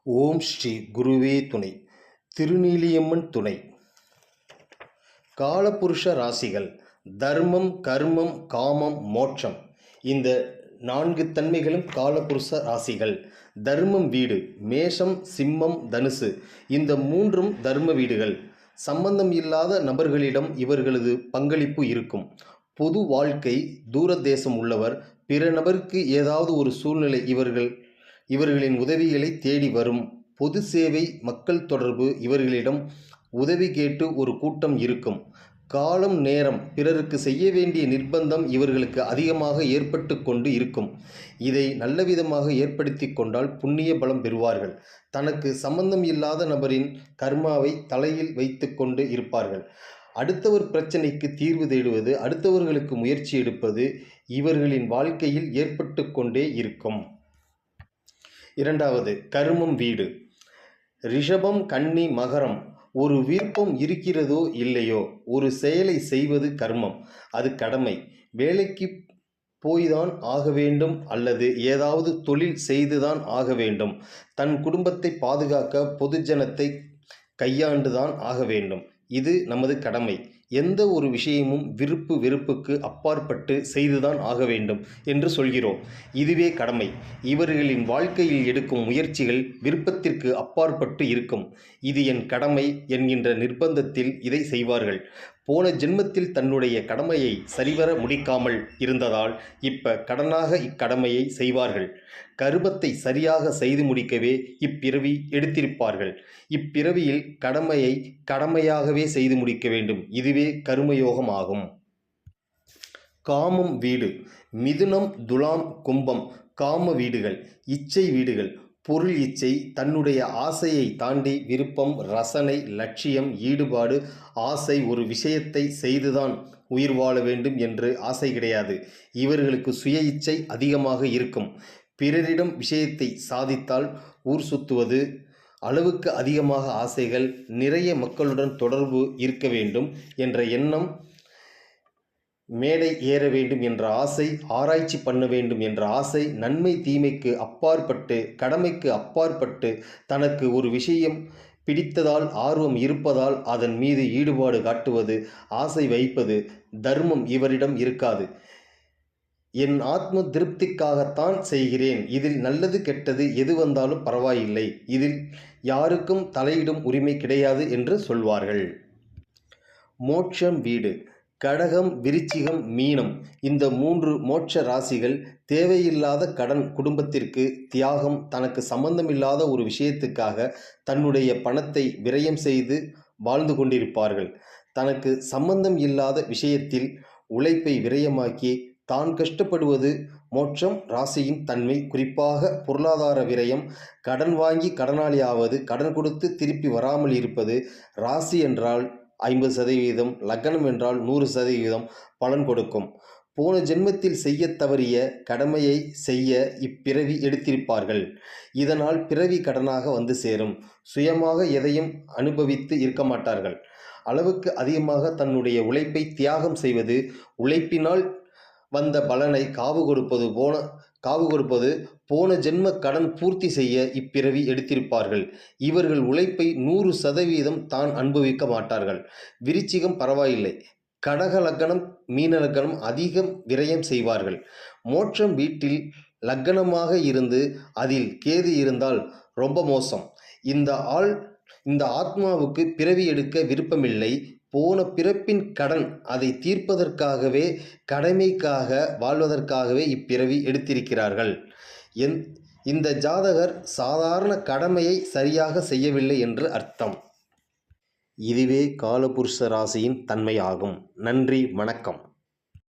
ஓம் ஸ்ரீ குருவே துணை. திருநீலியம்மன் துணை. காலபுருஷ ராசிகள் தர்மம், கர்மம், காமம், மோட்சம். இந்த 4 தன்மைகளும் காலபுருஷ ராசிகள். தர்மம் வீடு மேஷம், சிம்மம், தனுசு. இந்த 3ம் தர்ம வீடுகள். சம்பந்தம் இல்லாத நபர்களிடம் இவர்களது பங்களிப்பு இருக்கும். பொது வாழ்க்கை, தூரதேசம் உள்ளவர், பிற நபருக்கு ஏதாவது ஒரு சூழ்நிலை இவர்களின் உதவிகளை தேடி வரும். பொது சேவை, மக்கள் தொடர்பு. இவர்களிடம் உதவி கேட்டு ஒரு கூட்டம் இருக்கும். காலம், நேரம், பிறருக்கு செய்ய வேண்டிய நிர்பந்தம் இவர்களுக்கு அதிகமாக ஏற்பட்டு கொண்டு இருக்கும். இதை நல்லவிதமாக ஏற்படுத்தி கொண்டால் புண்ணிய பலம் பெறுவார்கள். தனக்கு சம்பந்தம் இல்லாத நபரின் கர்மாவை தலையில் வைத்து கொண்டு இருப்பார்கள். அடுத்தவர் பிரச்சனைக்கு தீர்வு தேடுவது, அடுத்தவர்களுக்கு முயற்சி எடுப்பது இவர்களின் வாழ்க்கையில் ஏற்பட்டு கொண்டே இருக்கும். 2வது கர்மம் வீடு ரிஷபம், கன்னி, மகரம். ஒரு விருப்பம் இருக்கிறதோ இல்லையோ, ஒரு செயலை செய்வது கர்மம். அது கடமை. வேலைக்கு போய்தான் ஆக வேண்டும் அல்லது ஏதாவது தொழில் செய்துதான் ஆக வேண்டும். தன் குடும்பத்தை பாதுகாக்க பொதுஜனத்தை கையாண்டுதான் ஆக வேண்டும். இது நமது கடமை. எந்த ஒரு விஷயமும் விருப்பு வெறுப்புக்கு அப்பாற்பட்டு செய்துதான் ஆக வேண்டும் என்று சொல்கிறோம். இதுவே கடமை. இவர்களின் வாழ்க்கையில் எடுக்கும் முயற்சிகள் விருப்பத்திற்கு அப்பாற்பட்டு இருக்கும். இது என் கடமை என்கின்ற நிர்பந்தத்தில் இதை செய்வார்கள். போன ஜென்மத்தில் தன்னுடைய கடமையை சரிவர முடிக்காமல் இருந்ததால் இப்ப கடனாக இக்கடமையை செய்வார்கள். கர்மத்தை சரியாக செய்து முடிக்கவே இப்பிறவி எடுத்திருப்பார்கள். இப்பிறவியில் கடமையை கடமையாகவே செய்து முடிக்க வேண்டும். இதுவே கர்மயோகம் ஆகும். காமம் வீடு மிதுனம், துலாம், கும்பம். காம வீடுகள் இச்சை வீடுகள். பொருள் இச்சை, தன்னுடைய ஆசையை தாண்டி விருப்பம், ரசனை, லட்சியம், ஈடுபாடு, ஆசை. ஒரு விஷயத்தை செய்துதான் உயிர் வாழ வேண்டும் என்று ஆசை கிடையாது. இவர்களுக்கு சுய இச்சை அதிகமாக இருக்கும். பிறரிடம் விஷயத்தை சாதித்தால் ஊர் சுத்துவது, அளவுக்கு அதிகமாக ஆசைகள், நிறைய மக்களுடன் தொடர்பு இருக்க வேண்டும் என்ற எண்ணம், மேடை ஏற வேண்டும் என்ற ஆசை, ஆராய்ச்சி பண்ண வேண்டும் என்ற ஆசை, நன்மை தீமைக்கு அப்பாற்பட்டு, கடமைக்கு அப்பாற்பட்டு தனக்கு ஒரு விஷயம் பிடித்ததால், ஆர்வம் இருப்பதால் அதன் மீது ஈடுபாடு காட்டுவது, ஆசை வைப்பது. தர்மம் இவரிடம் இருக்காது. என் ஆத்ம திருப்திக்காகத்தான் செய்கிறேன். இதில் நல்லது கெட்டது எது வந்தாலும் பரவாயில்லை. இதில் யாருக்கும் தலையிடும் உரிமை கிடையாது என்று சொல்வார்கள். மோட்சம் வீடு கடகம், விருச்சிகம், மீனம். இந்த 3 மோட்ச ராசிகள். தேவையில்லாத கடன், குடும்பத்திற்கு தியாகம், தனக்கு சம்பந்தமில்லாத ஒரு விஷயத்துக்காக தன்னுடைய பணத்தை விரயம் செய்து வாழ்ந்து கொண்டிருப்பார்கள். தனக்கு சம்பந்தம் இல்லாத விஷயத்தில் உழைப்பை விரயமாக்கி தான் கஷ்டப்படுவது மோட்சம் ராசியின் தன்மை. குறிப்பாக பொருளாதார விரயம், கடன் வாங்கி கடனாளி ஆவது, கடன் கொடுத்து திருப்பி வராமல் இருப்பது. ராசி என்றால் 50%, லக்னம் என்றால் 100% பலன் கொடுக்கும். போன ஜென்மத்தில் செய்ய தவறிய கடமையை செய்ய இப்பிறவி எடுத்திருப்பார்கள். இதனால் பிறவி கடனாக வந்து சேரும். சுயமாக எதையும் அனுபவித்து இருக்க மாட்டார்கள். அளவுக்கு அதிகமாக தன்னுடைய உழைப்பை தியாகம் செய்வது, உழைப்பினால் வந்த பலனை காவு கொடுப்பது போன ஜென்ம கடன் பூர்த்தி செய்ய இப்பிறவி எடுத்திருப்பார்கள். இவர்கள் உழைப்பை 100% தான் அனுபவிக்க மாட்டார்கள். விருச்சிகம் பரவாயில்லை. கடக லக்னம், மீன லக்னம் அதிகம் விரயம் செய்வார்கள். மோட்சம் வீட்டில் லக்னமாக இருந்து அதில் கேது இருந்தால் ரொம்ப மோசம். இந்த ஆத்மாவுக்கு பிறவி எடுக்க விருப்பமில்லை. போன பிறப்பின் கடன், அதை தீர்ப்பதற்காகவே, கடமைக்காக வாழ்வதற்காகவே இப்பிறவி எடுத்திருக்கிறார்கள். இந்த ஜாதகர் சாதாரண கடமையை சரியாக செய்யவில்லை என்று அர்த்தம். இதுவே காலபுருஷ ராசியின் தன்மையாகும். நன்றி, வணக்கம்.